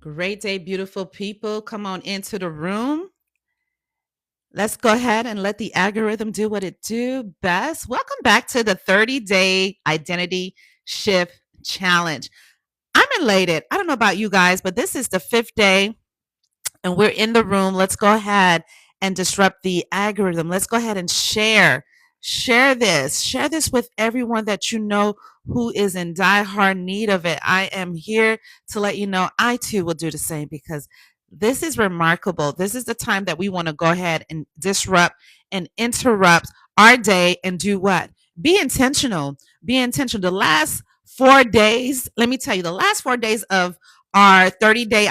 Great day, beautiful people. Come on into the room. Let's go ahead and let the algorithm do what it do best. Welcome back to the 30-day identity shift challenge. I'm elated. I don't know about you guys, but this is the fifth day and we're in the room. Let's go ahead and disrupt the algorithm. Let's go ahead and share this with everyone that you know who is in diehard need of it. I am here to let you know I too will do the same because this is remarkable. This is the time that we want to go ahead and disrupt and interrupt our day and do what? Be intentional. Be intentional. The last 4 days, let me tell you, the last 4 days of our 30-day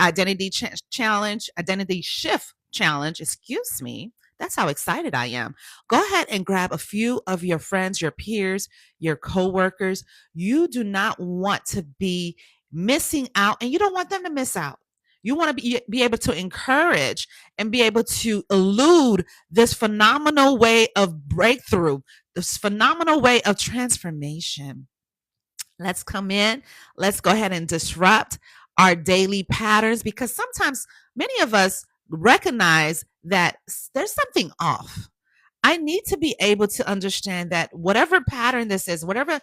challenge, identity shift challenge, excuse me. That's how excited I am. Go ahead and grab a few of your friends, your peers, your coworkers. You do not want to be missing out and you don't want them to miss out. You want to be able to encourage and be able to elude this phenomenal way of breakthrough, this phenomenal way of transformation. Let's come in. Let's go ahead and disrupt our daily patterns because sometimes many of us recognize that there's something off. I need to be able to understand that whatever pattern this is, whatever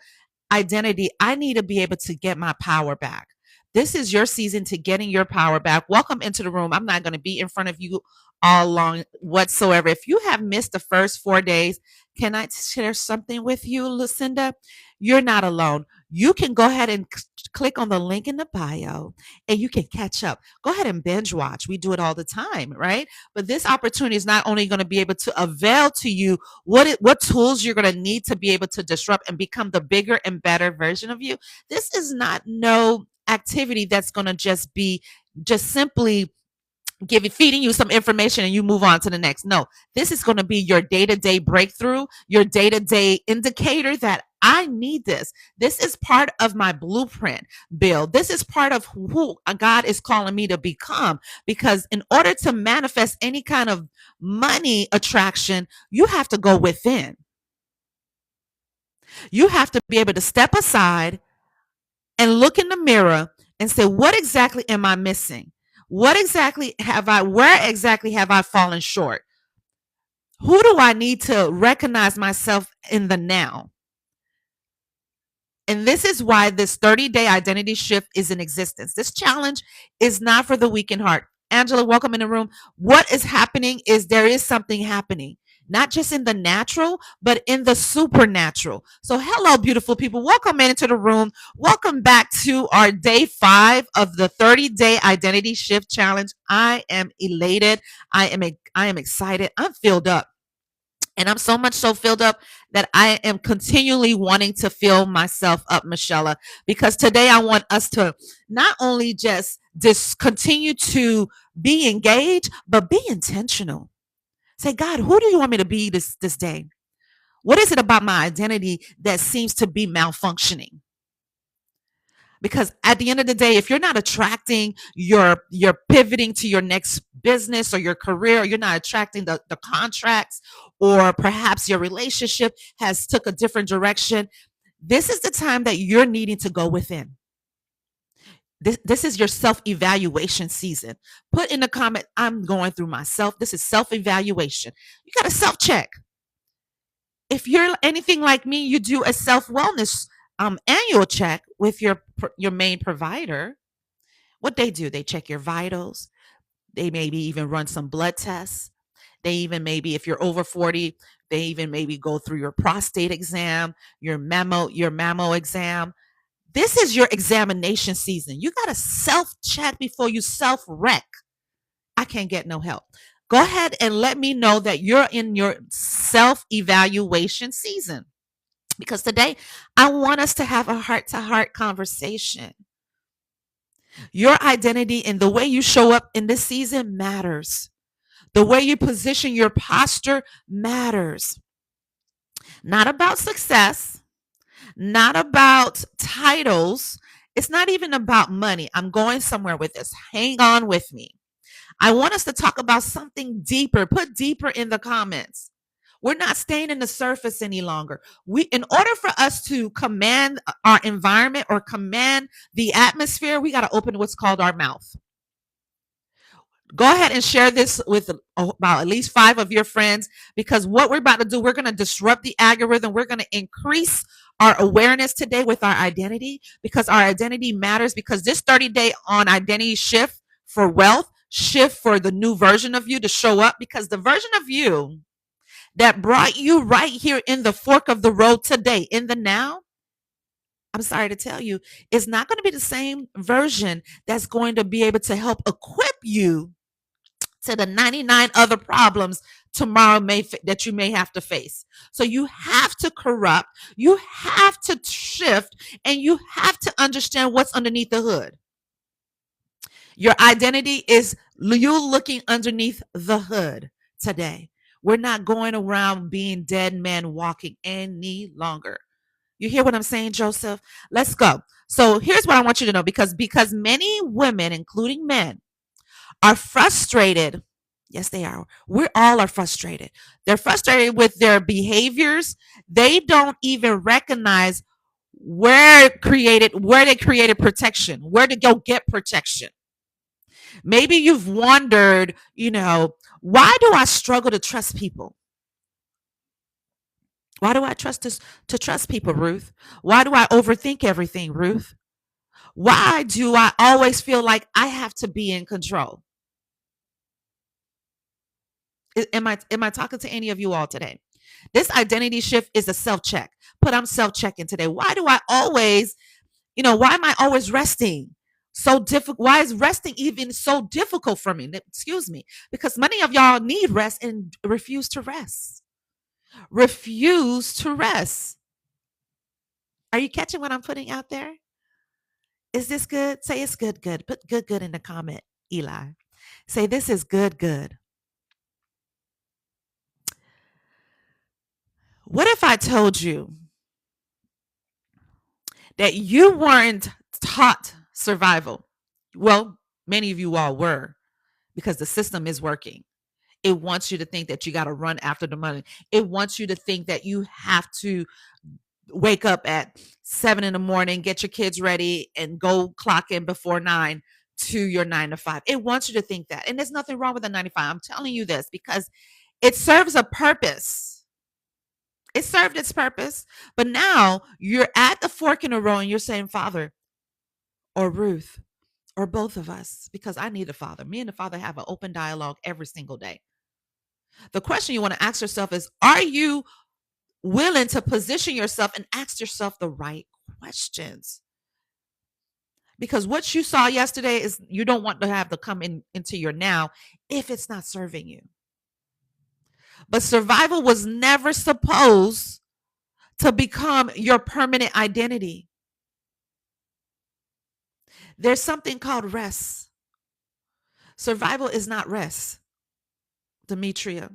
identity, I need to be able to get my power back. This is your season to getting your power back. Welcome into the room. I'm not going to be in front of you all along whatsoever. If you have missed the first 4 days, can I share something with you, Lucinda? You're not alone. You can go ahead and click on the link in the bio and you can catch up. Go ahead and binge watch. We do it all the time, right? But this opportunity is not only going to be able to avail to you what tools you're going to need to be able to disrupt and become the bigger and better version of you. This is not no activity that's going to just simply feeding you some information and you move on to the next. No, this is going to be your day-to-day breakthrough, your day-to-day indicator that I need this. This is part of my blueprint build. This is part of who God is calling me to become. Because in order to manifest any kind of money attraction, you have to go within. You have to be able to step aside and look in the mirror and say, what exactly am I missing? Where exactly have I fallen short? Who do I need to recognize myself in the now? And this is why this 30-day identity shift is in existence. This challenge is not for the weak in heart. Angela, welcome in the room. What is happening is there is something happening, not just in the natural, but in the supernatural. So, hello, beautiful people. Welcome into the room. Welcome back to our day 5 of the 30-day identity shift challenge. I am elated. I am excited. I'm filled up. And I'm so much so filled up that I am continually wanting to fill myself up, Michelle, because today I want us to not only just continue to be engaged, but be intentional. Say, God, who do you want me to be this day? What is it about my identity that seems to be malfunctioning? Because at the end of the day, if you're not attracting you're pivoting to your next business or your career, or you're not attracting the contracts, or perhaps your relationship has took a different direction, this is the time that you're needing to go within. This is your self-evaluation season. Put in the comment, I'm going through myself. This is self-evaluation. You got to self-check. If you're anything like me, you do a self-wellness annual check with your main provider. What they do, they check your vitals. They maybe even run some blood tests. They even maybe, if you're over 40, they even maybe go through your prostate exam, your mammo exam. This is your examination season. You got to self-check before you self-wreck. I can't get no help. Go ahead and let me know that you're in your self-evaluation season. Because today I want us to have a heart-to-heart conversation. Your identity and the way you show up in this season matters. The way you position your posture matters. Not about success, not about titles. It's not even about money. I'm going somewhere with this. Hang on with me. I want us to talk about something deeper. Put deeper in the comments. We're not staying in the surface any longer. In order for us to command our environment or command the atmosphere, we got to open what's called our mouth. Go ahead and share this with about at least 5 of your friends, because what we're about to do, we're going to disrupt the algorithm. We're going to increase our awareness today with our identity, because our identity matters, because this 30-day on identity shift for wealth, shift for the new version of you to show up, because the version of you that brought you right here in the fork of the road today, in the now, I'm sorry to tell you, is not going to be the same version that's going to be able to help equip you to the 99 other problems tomorrow that you may have to face. So you have to corrupt, you have to shift, and you have to understand what's underneath the hood. Your identity is you looking underneath the hood today. We're not going around being dead men walking any longer. You hear what I'm saying, Joseph? Let's go. So here's what I want you to know, because many women, including men, are frustrated. Yes, they are. We all are frustrated. They're frustrated with their behaviors. They don't even recognize where they created protection, where to go get protection. Maybe you've wondered, why do I struggle to trust people? Why do I to trust people, Ruth? Why do I overthink everything, Ruth? Why do I always feel like I have to be in control? Am I talking to any of you all today? This identity shift is a self-check. I'm self-checking today. Why do I always, why am I always resting? So difficult. Why is resting even so difficult for me? Excuse me. Because many of y'all need rest and refuse to rest. Refuse to rest. Are you catching what I'm putting out there? Is this good? Say it's good, good. Put good, good in the comment, Eli. Say this is good, good. What if I told you that you weren't taught survival? Well, many of you all were, because the system is working. It wants you to think that you got to run after the money. It wants you to think that you have to wake up at 7 in the morning, get your kids ready, and go clock in before 9 to your 9 to 5. It wants you to think that. And there's nothing wrong with a 9 to 5. I'm telling you this because it serves a purpose. It served its purpose. But now you're at the fork in the road and you're saying, Father, or Ruth, or both of us, because I need a father. Me and the Father have an open dialogue every single day. The question you want to ask yourself is, are you willing to position yourself and ask yourself the right questions? Because what you saw yesterday is you don't want to have to come into your now if it's not serving you. But survival was never supposed to become your permanent identity. There's something called rest. Survival is not rest, Demetria.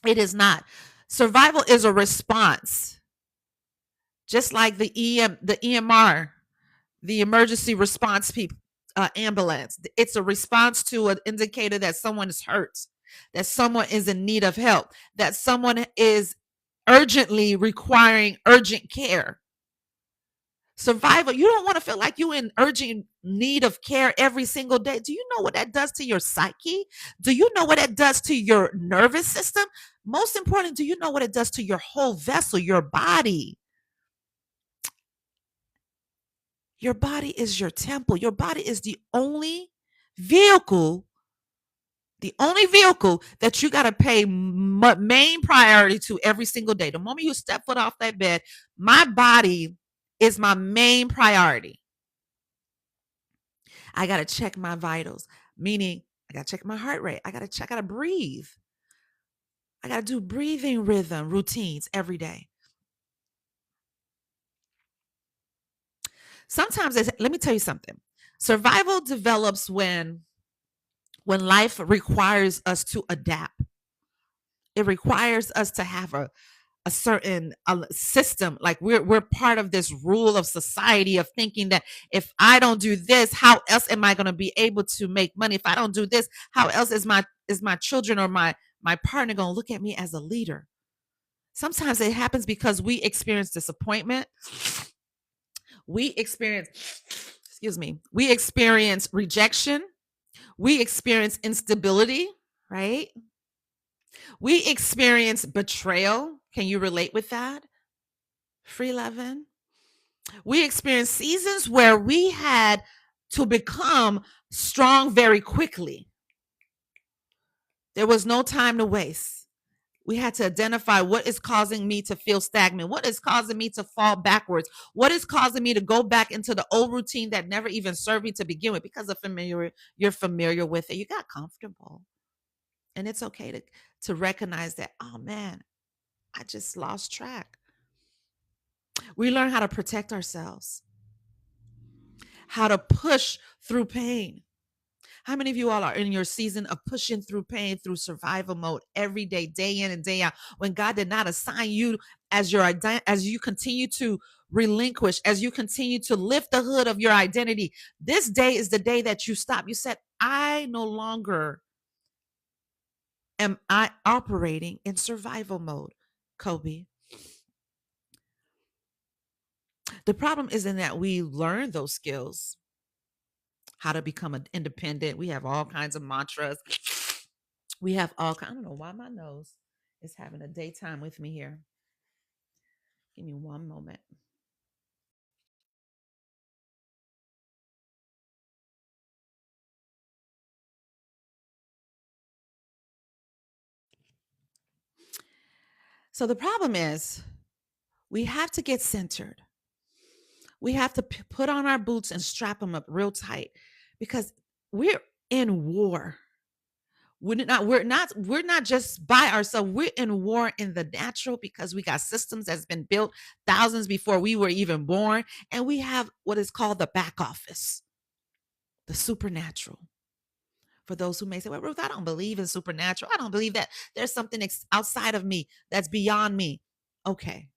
It is not. Survival is a response. Just like the EMR, the emergency response ambulance. It's a response to an indicator that someone is hurt, that someone is in need of help, that someone is urgently requiring urgent care. Survival, you don't want to feel like you're in urgent need of care every single day. Do you know what that does to your psyche? Do you know what that does to your nervous system? Most important, do you know what it does to your whole vessel, your body? Your body is your temple. Your body is the only vehicle that you got to pay main priority to every single day. The moment you step foot off that bed, my body is my main priority. I got to check my vitals, meaning I got to check my heart rate. I got to breathe. I got to do breathing rhythm routines every day. Sometimes, let me tell you something. Survival develops when life requires us to adapt. It requires us to have a certain system. Like we're part of this rule of society of thinking that if I don't do this, how else am I going to be able to make money? If I don't do this, how else is my children or my partner going to look at me as a leader? Sometimes it happens because we experience disappointment. We experience rejection. We experience instability, right? We experience betrayal. Can you relate with that? Free loving. We experience seasons where we had to become strong very quickly. There was no time to waste. We had to identify what is causing me to feel stagnant, what is causing me to fall backwards, what is causing me to go back into the old routine that never even served me to begin with, because you're familiar with it. You got comfortable. And it's okay to recognize that, oh man, I just lost track. We learn how to protect ourselves, how to push through pain. How many of you all are in your season of pushing through pain, through survival mode every day, day in and day out, when God did not assign you as as you continue to relinquish, as you continue to lift the hood of your identity? This day is the day that you stop. You said, I no longer am I operating in survival mode, Kobe. The problem isn't that we learn those skills, how to become an independent. We have all kinds of mantras. We have all kinds. I don't know why my nose is having a daytime with me here. Give me one moment. So the problem is we have to get centered. We have to put on our boots and strap them up real tight, because we're in war. We're not just by ourselves. We're in war in the natural, because we got systems that's been built thousands before we were even born, and we have what is called the back office, the supernatural. For those who may say, well, Ruth, I don't believe in supernatural. I don't believe that there's something outside of me that's beyond me. Okay.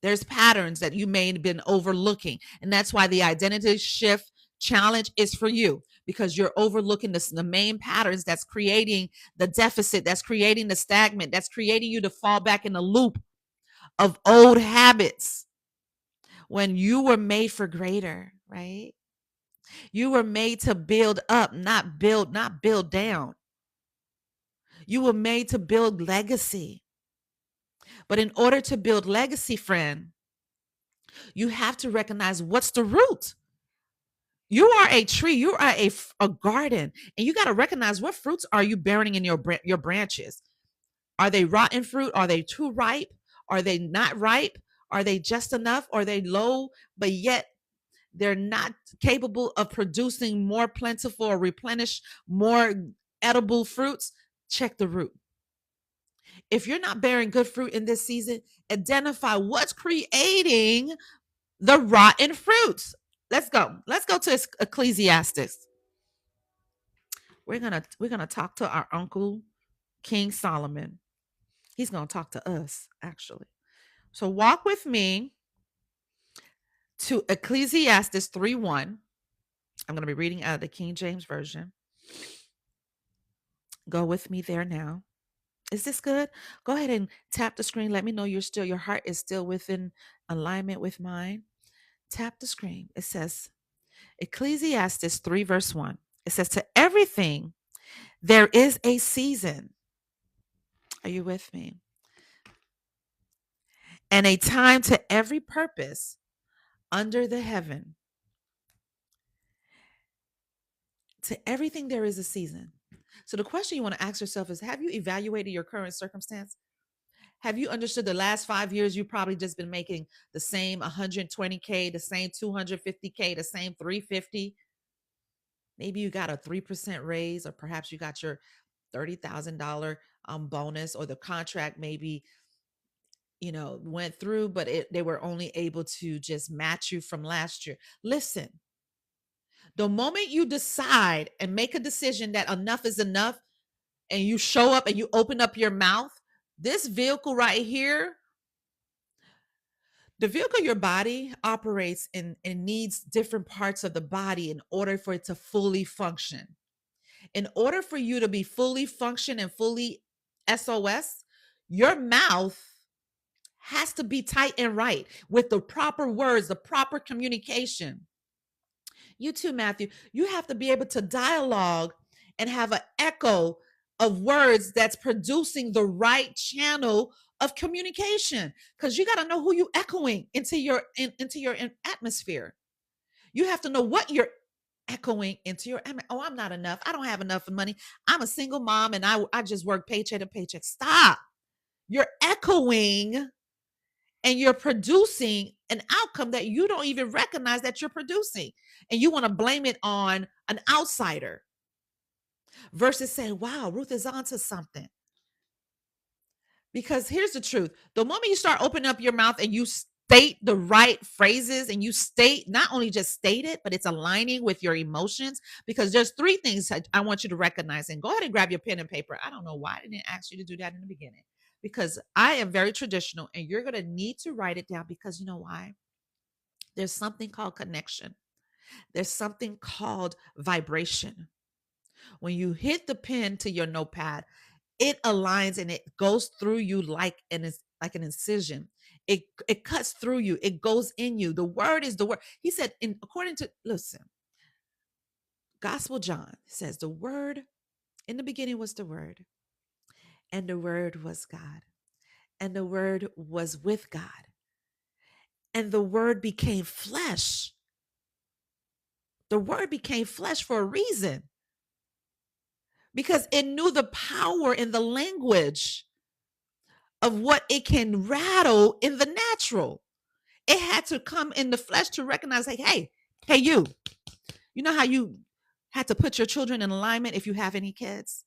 There's patterns that you may have been overlooking. And that's why the identity shift challenge is for you, because you're overlooking the main patterns that's creating the deficit, that's creating the stagnant, that's creating you to fall back in the loop of old habits when you were made for greater, right? You were made to build up, not build down. You were made to build legacy. But in order to build legacy, friend, you have to recognize what's the root. You are a tree, you are a garden, and you got to recognize what fruits are you bearing in your branches. Are they rotten fruit? Are they too ripe? Are they not ripe? Are they just enough? Are they low, but yet they're not capable of producing more plentiful or replenish more edible fruits? Check the root. If you're not bearing good fruit in this season, identify what's creating the rotten fruits. Let's go. Let's go to Ecclesiastes. We're gonna talk to our uncle King Solomon. He's gonna talk to us, actually. So walk with me to Ecclesiastes 3:1. I'm gonna be reading out of the King James Version. Go with me there now. Is this good? Go ahead and tap the screen. Let me know your heart is still within alignment with mine. Tap the screen. It says Ecclesiastes 3 verse 1. It says, to everything there is a season. Are you with me? And a time to every purpose under the heaven. To everything there is a season. So the question you want to ask yourself is, have you evaluated your current circumstance? Have you understood the last 5 years you've probably just been making the same 120K, the same 250K, the same 350? Maybe you got a 3% raise, or perhaps you got your $30,000 bonus, or the contract maybe went through, but they were only able to just match you from last year. Listen, the moment you decide and make a decision that enough is enough, and you show up and you open up your mouth, this vehicle right here, the vehicle, your body operates in and needs different parts of the body in order for it to fully function. In order for you to be fully function and fully SOS, your mouth has to be tight and right with the proper words, the proper communication. You too, Matthew. You have to be able to dialogue and have an echo of words that's producing the right channel of communication, because you got to know who you echoing into into your atmosphere. You have to know what you're echoing into your. Oh, I'm not enough. I don't have enough money. I'm a single mom and I just work paycheck to paycheck. Stop. You're echoing and you're producing an outcome that you don't even recognize that you're producing. And you want to blame it on an outsider versus saying, wow, Ruth is onto something. Because here's the truth: the moment you start opening up your mouth and you state the right phrases and you state, not only just state it, but it's aligning with your emotions. Because there's three things I want you to recognize. And go ahead and grab your pen and paper. I don't know why I didn't ask you to do that in the beginning, because I am very traditional and you're going to need to write it down, because you know why? There's something called connection. There's something called vibration. When you hit the pen to your notepad, it aligns and it goes through you like an incision. It cuts through you. It goes in you. The word is the word. He said, in according to, listen, Gospel John says, the word in the beginning was the word, and the word was God, and the word was with God, and the word became flesh. The word became flesh for a reason, because it knew the power in the language of what it can rattle in the natural. It had to come in the flesh to recognize, like, hey, you know how you had to put your children in alignment if you have any kids,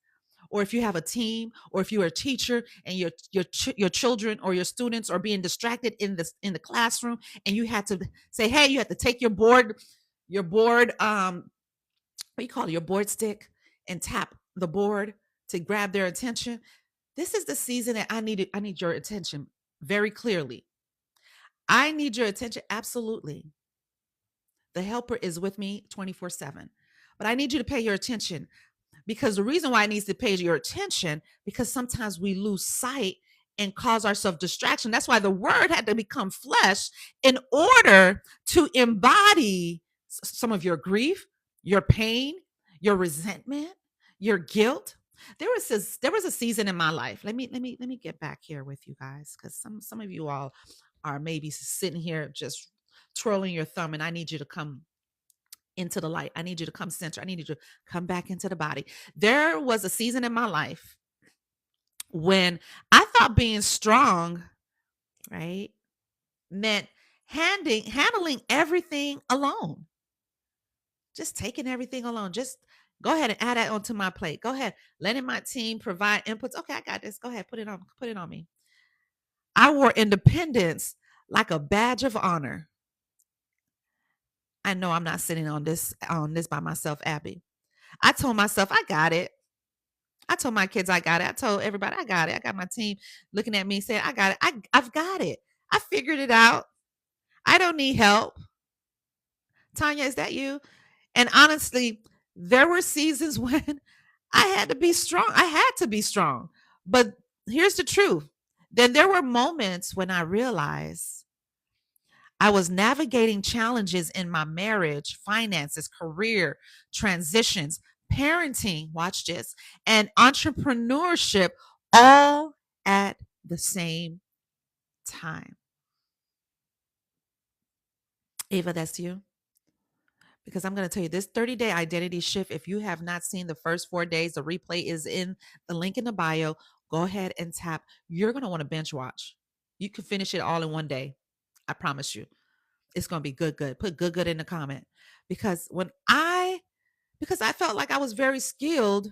or if you have a team, or if you're a teacher and your children or your students are being distracted in the classroom, and you had to say, hey, you had to take your board what do you call it, your board stick, and tap the board to grab their attention. This is the season that I need your attention very clearly. I need your attention, absolutely. The helper is with me 24/7. But I need you to pay your attention, because the reason why it needs to pay your attention, because sometimes we lose sight and cause ourselves distraction. That's why the word had to become flesh in order to embody some of your grief, your pain, your resentment, your guilt. There was a season in my life. Let me get back here with you guys, because some of you all are maybe sitting here just twirling your thumb, and I need you to come into the light. I need you to come center. I need you to come back into the body. There was a season in my life when I thought being strong, right, meant handling everything alone. Just taking everything alone. Just go ahead and add that onto my plate. Go ahead, letting my team provide inputs. Okay, I got this. Go ahead, put it on me. I wore independence like a badge of honor. I know I'm not sitting on this by myself, Abby. I told myself I got it. I told my kids I got it. I told everybody I got it. I got my team looking at me saying, I got it. I've got it. I figured it out. I don't need help. Tanya, is that you? And honestly, there were seasons when I had to be strong. I had to be strong. But here's the truth. Then there were moments when I realized I was navigating challenges in my marriage, finances, career, transitions, parenting, watch this, and entrepreneurship, all at the same time. Ava, that's you. Because I'm going to tell you this 30-day identity shift. If you have not seen the first 4 days, the replay is in the link in the bio. Go ahead and tap. You're going to want to bench watch. You can finish it all in one day. I promise you. It's going to be good, good. Put good, good in the comment. Because because I felt like I was very skilled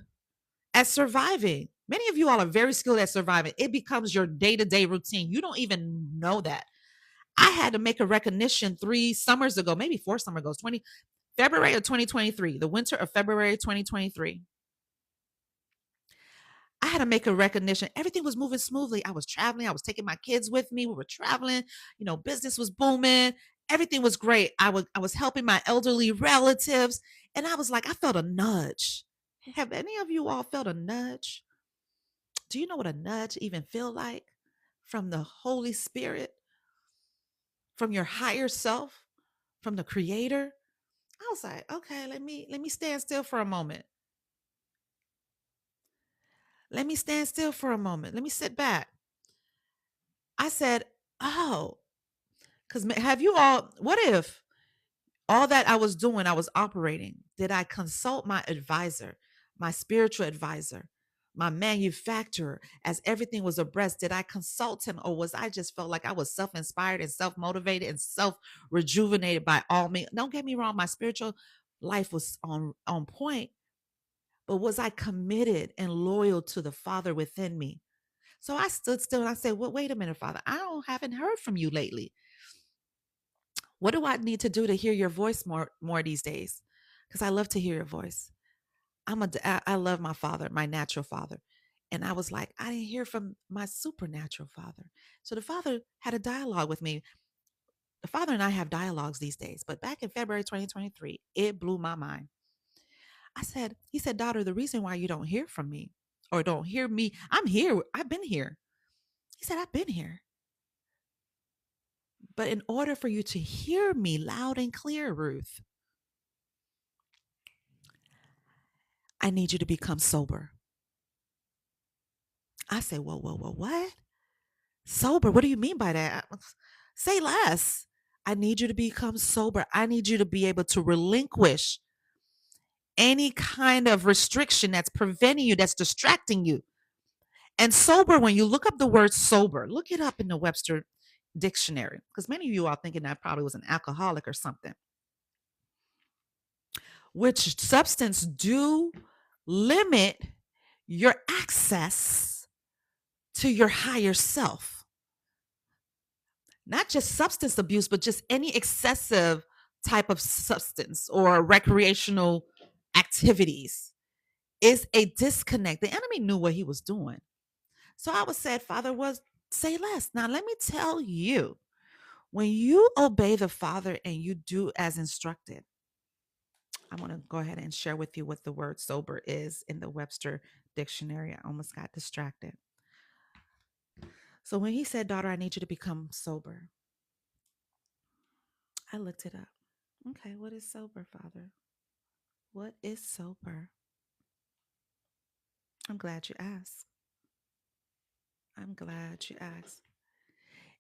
at surviving. Many of you all are very skilled at surviving. It becomes your day-to-day routine. You don't even know that. I had to make a recognition 3 summers ago, maybe 4 summers ago, February of 2023, the winter of February 2023. I had to make a recognition. Everything was moving smoothly. I was traveling. I was taking my kids with me. We were traveling. Business was booming. Everything was great. I was helping my elderly relatives. And I was like, I felt a nudge. Have any of you all felt a nudge? Do you know what a nudge even feel like? From the Holy Spirit, from your higher self, from the Creator? I was like, okay, let me stand still for a moment. Let me stand still for a moment. Let me sit back. I said, oh, because have you all, what if all that I was doing, I was operating? Did I consult my advisor, my spiritual advisor, my manufacturer, as everything was abreast? Did I consult him, or was I just felt like I was self-inspired and self-motivated and self-rejuvenated by all means? Don't get me wrong, my spiritual life was on point, but was I committed and loyal to the Father within me? So I stood still and I said, well, wait a minute, Father, haven't heard from you lately. What do I need to do to hear your voice more these days? Because I love to hear your voice. I love my father, my natural father. And I was like, I didn't hear from my supernatural father. So the father had a dialogue with me. The father and I have dialogues these days, but back in February 2023, it blew my mind. He said, daughter, the reason why you don't hear from me or don't hear me, I'm here. I've been here. He said, I've been here. But in order for you to hear me loud and clear, Ruth, I need you to become sober. I said, whoa, whoa, whoa, what? Sober? What do you mean by that? Say less. I need you to become sober. I need you to be able to relinquish any kind of restriction that's preventing you, that's distracting you. And sober, when you look up the word sober, look it up in the Webster dictionary, because many of you are thinking that probably was an alcoholic or something. Which substance do limit your access to your higher self. Not just substance abuse, but just any excessive type of substance or recreational activities is a disconnect. The enemy knew what he was doing. So I was said, Father, was say less. Now let me tell you, when you obey the Father and you do as instructed, I'm going to go ahead and share with you what the word sober is in the Webster dictionary. I almost got distracted. So when he said, daughter, I need you to become sober, I looked it up. Okay, what is sober, Father? What is sober? I'm glad you asked. I'm glad you asked.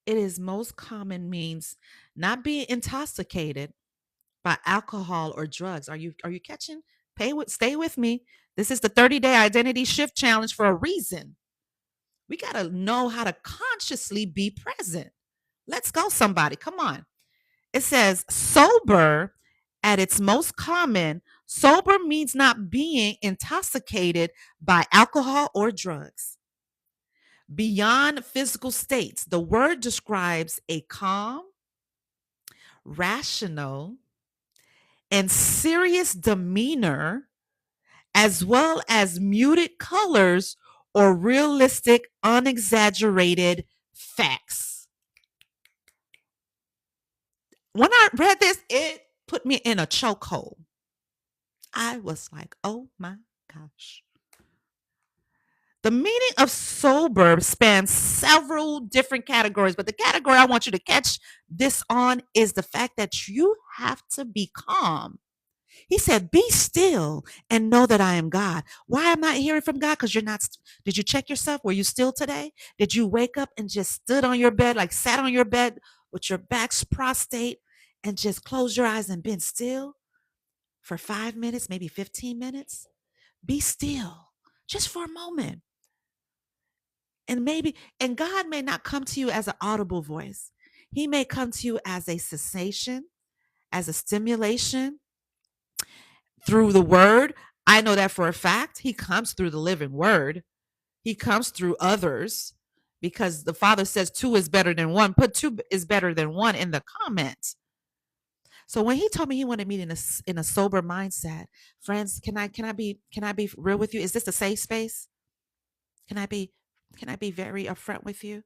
It is most common means not being intoxicated by alcohol or drugs. Are you catching? Stay with me. This is the 30-day identity shift challenge for a reason. We got to know how to consciously be present. Let's go, somebody. Come on. It says sober at its most common. Sober means not being intoxicated by alcohol or drugs. Beyond physical states, the word describes a calm, rational, and serious demeanor, as well as muted colors or realistic, unexaggerated facts. When I read this, it put me in a chokehold. I was like, oh my gosh. The meaning of sober spans several different categories, but the category I want you to catch this on is the fact that you have to be calm. He said, be still and know that I am God. Why am I not hearing from God? Because you're not. Did you check yourself? Were you still today? Did you wake up and just stood on your bed, like sat on your bed with your back's prostrate and just close your eyes and been still for 5 minutes, maybe 15 minutes? Be still just for a moment. And God may not come to you as an audible voice. He may come to you as a cessation, as a stimulation through the word. I know that for a fact. He comes through the living word. He comes through others, because the Father says two is better than one. Put two is better than one in the comments. So when he told me he wanted me in a sober mindset, friends, can I be real with you? Is this a safe space? Can I be very upfront with you?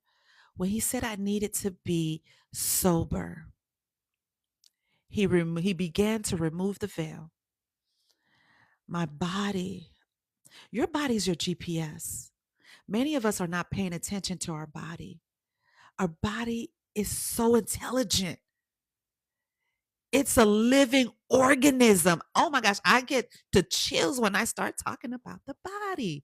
When he said I needed to be sober, he began to remove the veil. My body, your body's your GPS. Many of us are not paying attention to our body. Our body is so intelligent. It's a living organism. Oh my gosh, I get the chills when I start talking about the body.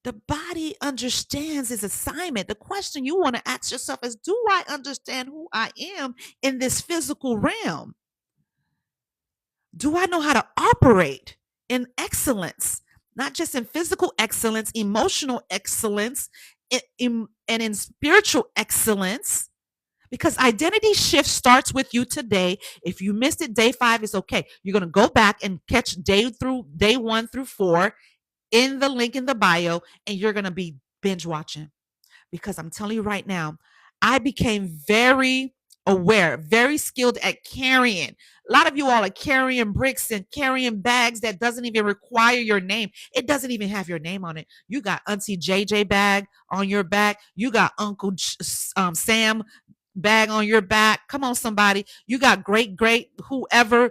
The body understands its assignment. The question you want to ask yourself is, do I understand who I am in this physical realm? Do I know how to operate in excellence? Not just in physical excellence, emotional excellence, and in spiritual excellence. Because identity shift starts with you today. If you missed it, day 5 is okay. You're going to go back and catch day 1 through 4 in the link in the bio, and you're going to be binge watching. Because I'm telling you right now, I became very aware, very skilled at carrying. A lot of you all are carrying bricks and carrying bags that doesn't even require your name. It doesn't even have your name on it. You got Auntie JJ bag on your back. You got Uncle Sam bag on your back. Come on, somebody. You got great whoever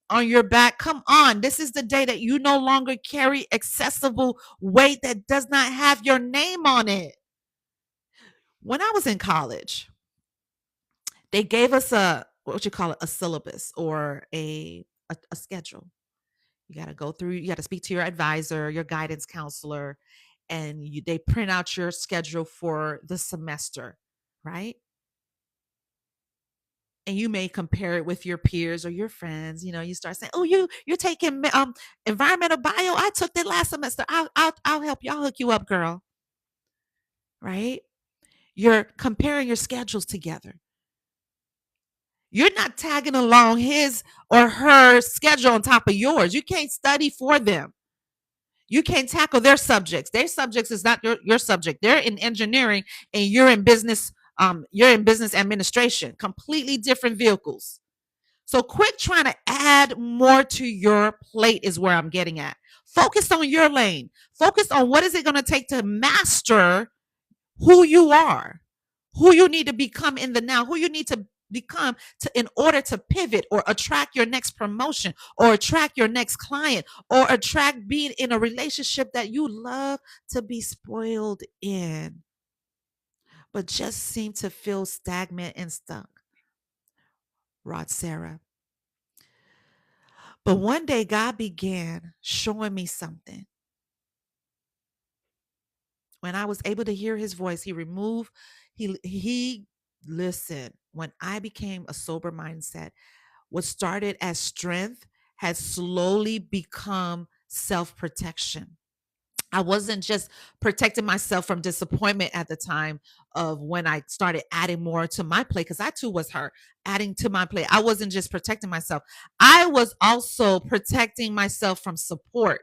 on your back. Come on. This is the day that you no longer carry accessible weight that does not have your name on it. When I was in college, they gave us a what you call it, a syllabus or a schedule. You got to go through, you got to speak to your advisor, your guidance counselor, and they print out your schedule for the semester, right? And you may compare it with your peers or your friends. You start saying, "Oh, you're taking environmental bio. I took that last semester. I'll help you. I'll hook you up, girl." Right? You're comparing your schedules together. You're not tagging along his or her schedule on top of yours. You can't study for them. You can't tackle their subjects. Their subjects is not your subject. They're in engineering and you're in business. You're in business administration. Completely different vehicles. So quit trying to add more to your plate is where I'm getting at. Focus on your lane. Focus on what is it going to take to master who you are, who you need to become in the now, who you need to become in order to pivot or attract your next promotion or attract your next client or attract being in a relationship that you love to be spoiled in, but just seem to feel stagnant and stuck. Rod Sarah. But one day God began showing me something. When I was able to hear his voice, he listened. When I became a sober mindset, what started as strength has slowly become self-protection. I wasn't just protecting myself from disappointment at the time of when I started adding more to my plate, because I too was hurt, adding to my plate. I wasn't just protecting myself. I was also protecting myself from support.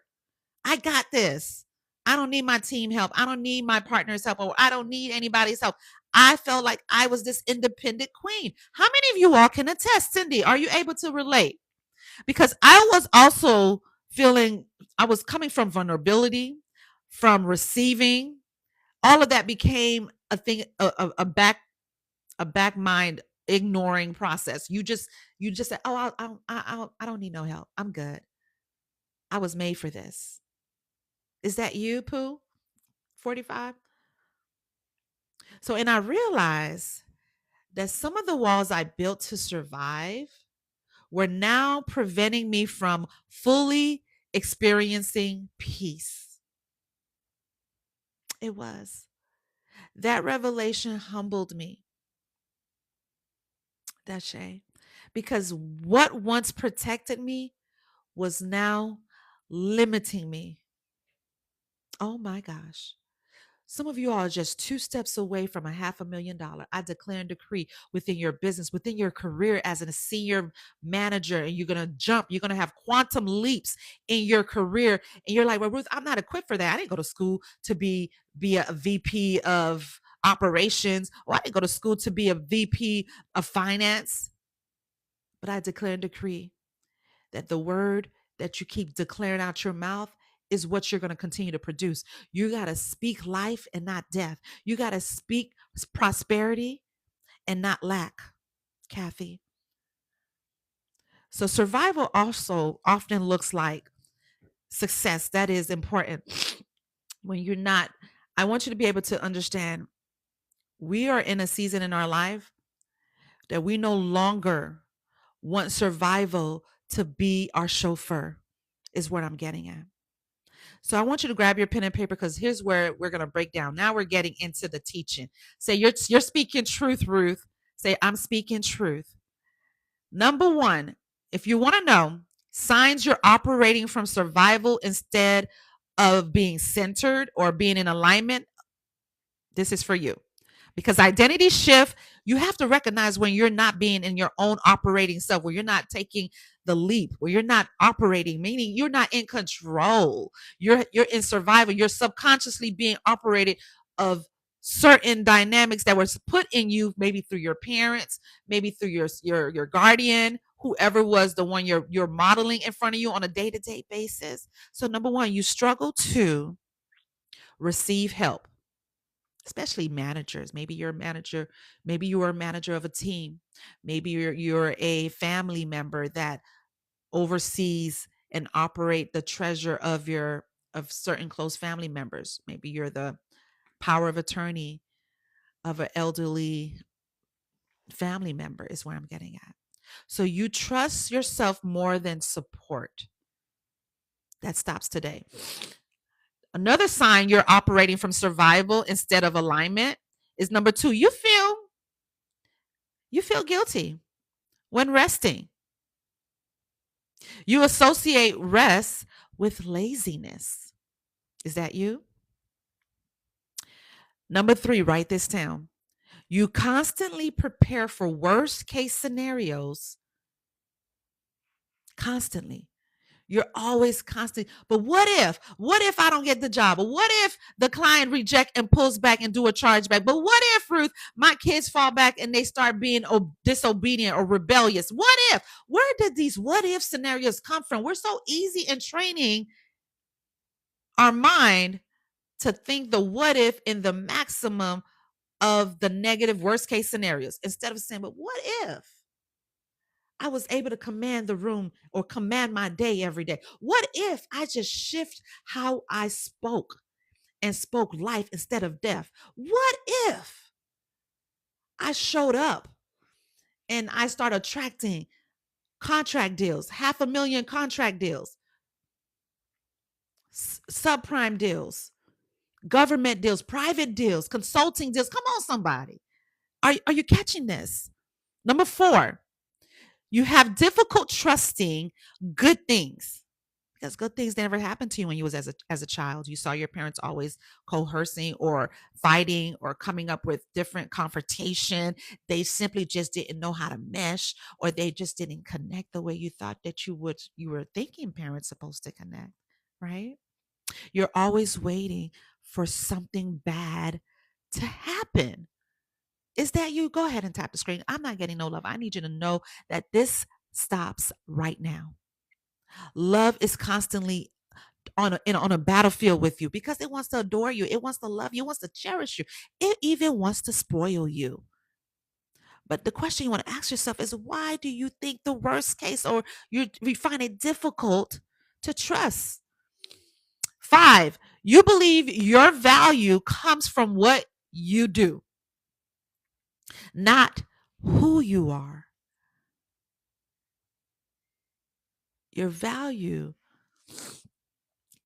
I got this. I don't need my team help. I don't need my partner's help, or I don't need anybody's help. I felt like I was this independent queen. How many of you all can attest? Cindy, are you able to relate? Because I was also feeling, I was coming from vulnerability, from receiving. All of that became a thing, a back mind ignoring process. You just said, "Oh, I don't need no help. I'm good. I was made for this." Is that you, Pooh? 45? And I realized that some of the walls I built to survive were now preventing me from fully experiencing peace. It was. That revelation humbled me, that Shay, because what once protected me was now limiting me. Oh my gosh. Some of you all are just 2 steps away from $500,000. I declare and decree within your business, within your career as a senior manager, and you're going to jump. You're going to have quantum leaps in your career. And you're like, "Well, Ruth, I'm not equipped for that. I didn't go to school to be a VP of operations, or I didn't go to school to be a VP of finance." But I declare and decree that the word that you keep declaring out your mouth is what you're going to continue to produce. You got to speak life and not death. You got to speak prosperity and not lack, Kathy. So survival also often looks like success. That is important. When you're not, I want you to be able to understand we are in a season in our life that we no longer want survival to be our chauffeur, is what I'm getting at. So I want you to grab your pen and paper because here's where we're going to break down. Now we're getting into the teaching. Say you're speaking truth, Ruth. Say I'm speaking truth. Number one, if you want to know signs you're operating from survival instead of being centered or being in alignment, this is for you. Because identity shift, you have to recognize when you're not being in your own operating self, where you're not taking the leap, where you're not operating, meaning you're not in control. You're in survival. You're subconsciously being operated of certain dynamics that was put in you, maybe through your parents, maybe through your guardian, whoever was the one you're modeling in front of you on a day-to-day basis. So number one, you struggle to receive help, especially managers. Maybe you're a manager, maybe you are a manager of a team, maybe you're a family member that oversees and operate the treasure of certain close family members. Maybe you're the power of attorney of an elderly family member, is where I'm getting at. So you trust yourself more than support. That stops today. Another sign you're operating from survival instead of alignment is number two, you feel guilty when resting. You associate rest with laziness. Is that you? Number three, write this down. You constantly prepare for worst case scenarios. Constantly. You're always constant. But what if? What if I don't get the job? Or what if the client reject and pulls back and do a chargeback? But what if, Ruth, my kids fall back and they start being disobedient or rebellious? What if? Where did these what if scenarios come from? We're so easy in training our mind to think the what if in the maximum of the negative worst case scenarios instead of saying, but what if I was able to command the room or command my day every day? What if I just shift how I spoke and spoke life instead of death? What if I showed up and I start attracting contract deals, 500,000 contract deals, subprime deals, government deals, private deals, consulting deals? Come on, somebody. Are you catching this? Number four, you have difficult trusting good things because good things never happened to you when you was as a child. You saw your parents always coercing or fighting or coming up with different confrontation. They simply just didn't know how to mesh, or they just didn't connect the way you thought that you were thinking parents supposed to connect, right? You're always waiting for something bad to happen. Is that you? Go ahead and tap the screen. I'm not getting no love. I need you to know that this stops right now. Love is constantly on a battlefield with you because it wants to adore you. It wants to love you. It wants to cherish you. It even wants to spoil you. But the question you want to ask yourself is, why do you think the worst case, or you find it difficult to trust? Five, you believe your value comes from what you do, not who you are. Your value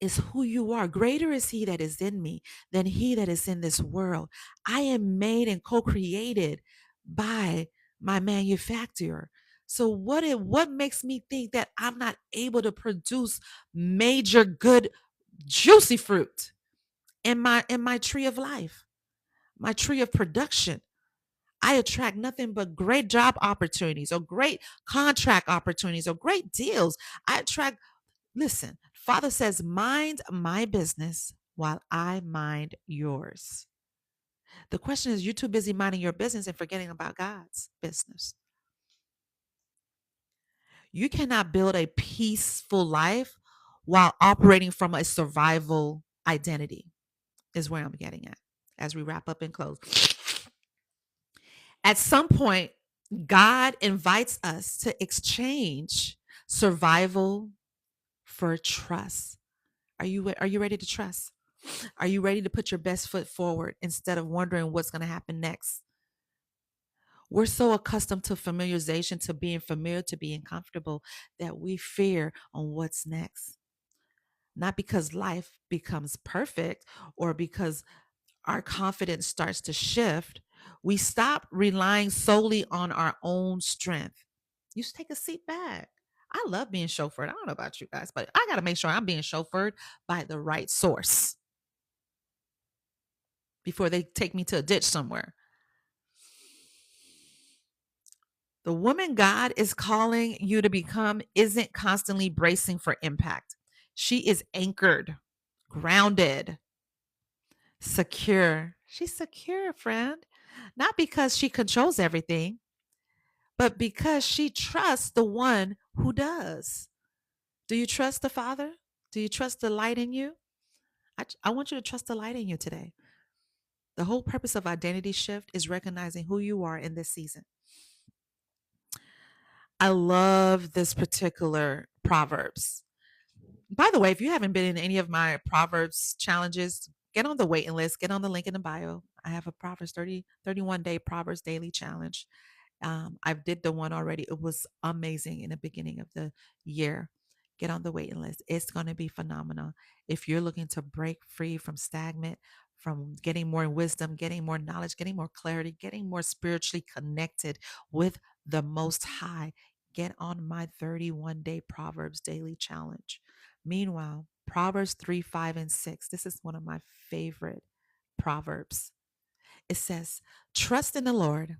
is who you are. Greater is he that is in me than he that is in this world. I am made and co-created by my manufacturer. So what makes me think that I'm not able to produce major good juicy fruit in my tree of life, my tree of production? I attract nothing but great job opportunities or great contract opportunities or great deals. I attract, listen, Father says, mind my business while I mind yours. The question is, you're too busy minding your business and forgetting about God's business. You cannot build a peaceful life while operating from a survival identity, is where I'm getting at as we wrap up and close. At some point, God invites us to exchange survival for trust. Are you ready to trust? Are you ready to put your best foot forward instead of wondering what's going to happen next? We're so accustomed to familiarization, to being familiar, to being comfortable, that we fear on what's next. Not because life becomes perfect or because our confidence starts to shift. We stop relying solely on our own strength. You just take a seat back. I love being chauffeured. I don't know about you guys, but I got to make sure I'm being chauffeured by the right source before they take me to a ditch somewhere. The woman God is calling you to become isn't constantly bracing for impact. She is anchored, grounded, secure. She's secure, friend. Not because she controls everything, but because she trusts the one who does. Do you trust the Father? Do you trust the light in you? I want you to trust the light in you today. The whole purpose of identity shift is recognizing who you are in this season. I love this particular Proverbs. By the way, if you haven't been in any of my Proverbs challenges, get on the waiting list, get on the link in the bio. I have a Proverbs 31-day Proverbs daily challenge. I did the one already. It was amazing in the beginning of the year. Get on the waiting list. It's going to be phenomenal. If you're looking to break free from stagnant, from getting more wisdom, getting more knowledge, getting more clarity, getting more spiritually connected with the Most High, get on my 31-day Proverbs daily challenge. Meanwhile, Proverbs 3, 5, and 6. This is one of my favorite Proverbs. It says, trust in the Lord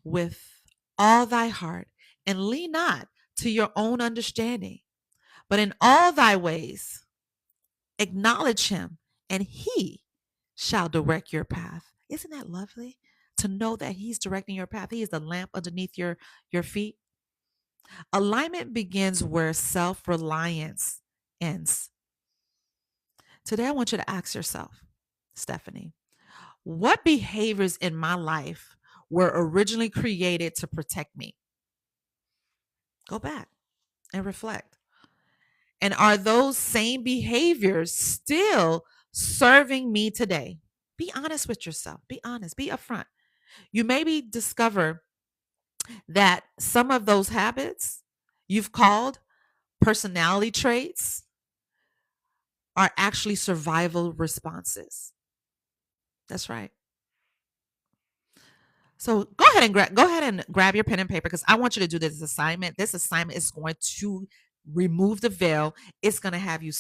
with all thy heart, and lean not to your own understanding, but in all thy ways acknowledge him, and he shall direct your path. Isn't that lovely? To know that he's directing your path. He is the lamp underneath your feet. Alignment begins where self-reliance ends. Today, I want you to ask yourself, Stephanie, what behaviors in my life were originally created to protect me? Go back and reflect. And are those same behaviors still serving me today? Be honest with yourself. Be honest. Be upfront. You maybe discover that some of those habits you've called personality traits are actually survival responses. That's right. So go ahead and grab your pen and paper, because I want you to do this assignment. This assignment is going to remove the veil. It's going to have you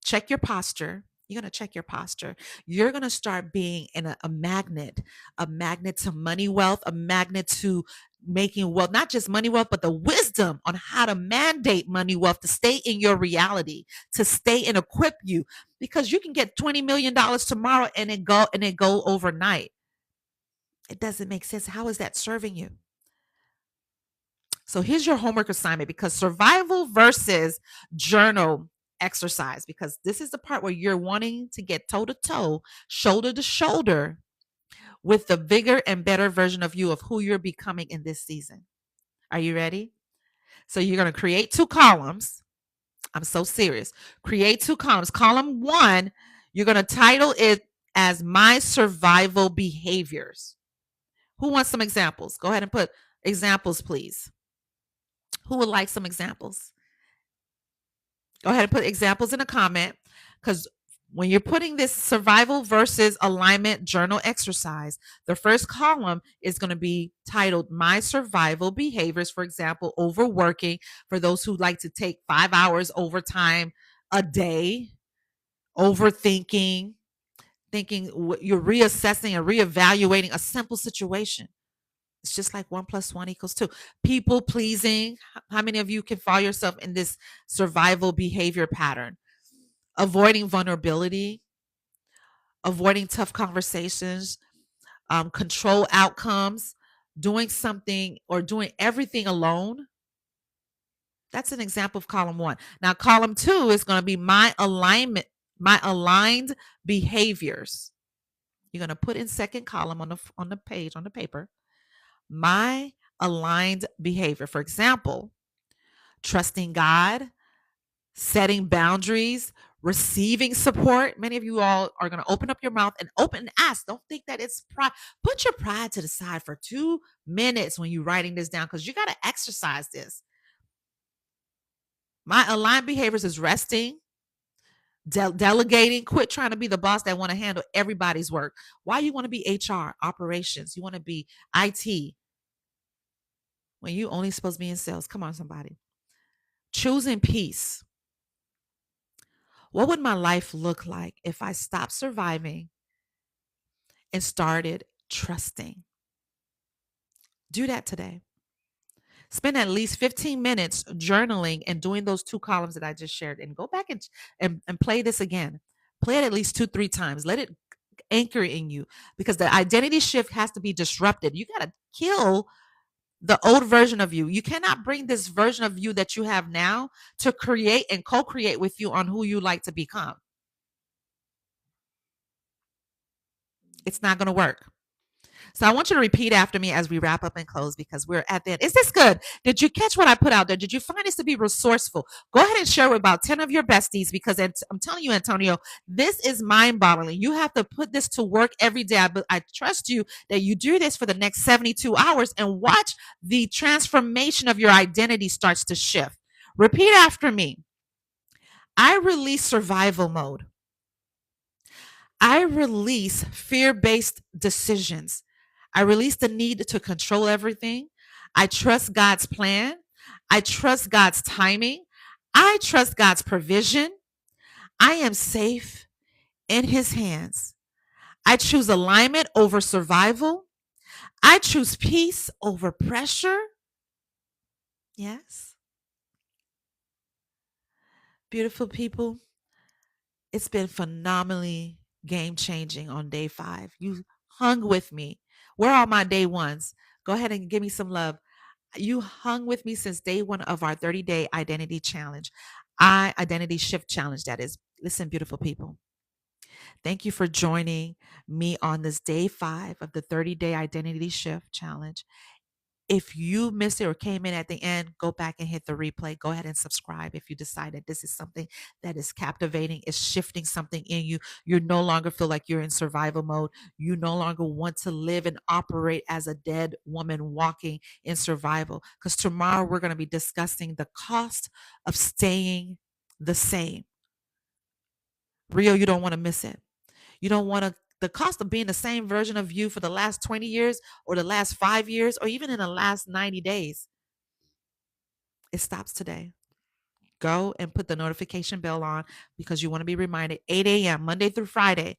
check your posture. You're going to check your posture. You're going to start being in a magnet to money wealth, a magnet to making wealth, not just money wealth, but the wisdom on how to mandate money wealth to stay in your reality, to stay and equip you, because you can get $20 million tomorrow and it go overnight. It doesn't make sense. How is that serving you? So here's your homework assignment, because survival versus journal exercise, because this is the part where you're wanting to get toe to toe, shoulder to shoulder with the bigger and better version of you, of who you're becoming in this season. Are you ready? So you're going to create 2 columns. I'm so serious. Create 2 columns. Column 1, you're going to title it as my survival behaviors. Who wants some examples? Go ahead and put examples, please. Who would like some examples? Go ahead and put examples in a comment, because when you're putting this survival versus alignment journal exercise, the first column is going to be titled My Survival Behaviors. For example, overworking, for those who like to take 5 hours overtime a day, overthinking, you're reassessing and reevaluating a simple situation. It's just like 1 + 1 = 2. People pleasing. How many of you can follow yourself in this survival behavior pattern? Avoiding vulnerability, avoiding tough conversations, control outcomes, doing something or doing everything alone. That's an example of column 1. Now, column 2 is going to be my aligned behaviors. You're going to put in second column on the page, on the paper, my aligned behavior. For example, trusting God, setting boundaries, receiving support. Many of you all are going to open up your mouth and open and ask. Don't think that it's pride. Put your pride to the side for 2 minutes when you're writing this down, because you got to exercise this. My aligned behaviors is resting, delegating. Quit trying to be the boss that want to handle everybody's work. Why you want to be HR, operations? You want to be IT when you only supposed to be in sales? Come on, somebody. Choosing peace. What would my life look like if I stopped surviving and started trusting? Do that today. Spend at least 15 minutes journaling and doing those 2 columns that I just shared, and go back and play this again. Play it at least 2-3 times. Let it anchor in you, because the identity shift has to be disrupted. You got to kill the old version of you. You cannot bring this version of you that you have now to create and co-create with you on who you like to become. It's not going to work. So I want you to repeat after me as we wrap up and close, because we're at the end. Is this good? Did you catch what I put out there? Did you find this to be resourceful? Go ahead and share with about 10 of your besties, because I'm telling you, Antonio, this is mind-boggling. You have to put this to work every day. I trust you that you do this for the next 72 hours and watch the transformation of your identity starts to shift. Repeat after me. I release survival mode. I release fear-based decisions. I release the need to control everything. I trust God's plan. I trust God's timing. I trust God's provision. I am safe in His hands. I choose alignment over survival. I choose peace over pressure. Yes. Beautiful people, it's been phenomenally game changing on day 5. You hung with me. Where are my day ones? Go ahead and give me some love. You hung with me since day 1 of our 30-day identity challenge. Identity shift challenge, that is. Listen, beautiful people. Thank you for joining me on this day 5 of the 30-day identity shift challenge. If you missed it or came in at the end, go back and hit the replay. Go ahead and subscribe if you decide that this is something that is captivating, is shifting something in you. You no longer feel like you're in survival mode. You no longer want to live and operate as a dead woman walking in survival. Because tomorrow we're going to be discussing the cost of staying the same. Rio, you don't want to miss it. You don't want to. The cost of being the same version of you for the last 20 years or the last 5 years or even in the last 90 days, it stops today. Go and put the notification bell on, because you want to be reminded 8 a.m. Monday through Friday,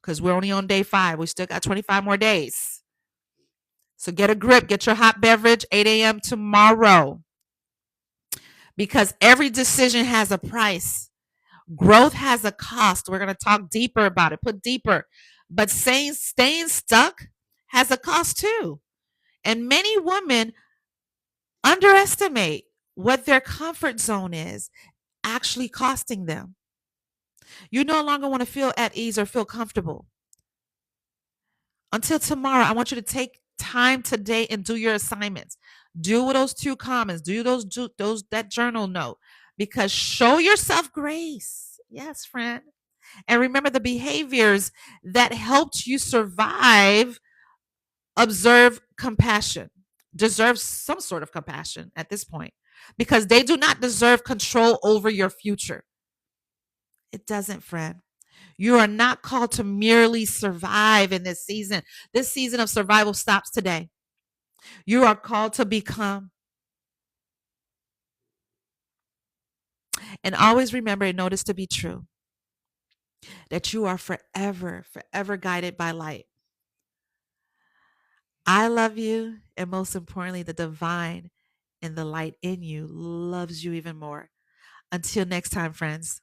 because we're only on day 5. We still got 25 more days. So get a grip, get your hot beverage, 8 a.m. tomorrow, because every decision has a price. Growth has a cost. We're going to talk deeper about it, put deeper. But staying stuck has a cost too. And many women underestimate what their comfort zone is actually costing them. You no longer want to feel at ease or feel comfortable. Until tomorrow, I want you to take time today and do your assignments. Do those 2 comments. Do that journal note, because show yourself grace. Yes, friend. And remember the behaviors that helped you survive. Observe compassion. Deserve some sort of compassion at this point, because they do not deserve control over your future. It doesn't, friend. You are not called to merely survive in this season. This season of survival stops today. You are called to become. And always remember and notice to be true that you are forever, forever guided by light. I love you, and most importantly, the divine and the light in you loves you even more. Until next time, friends.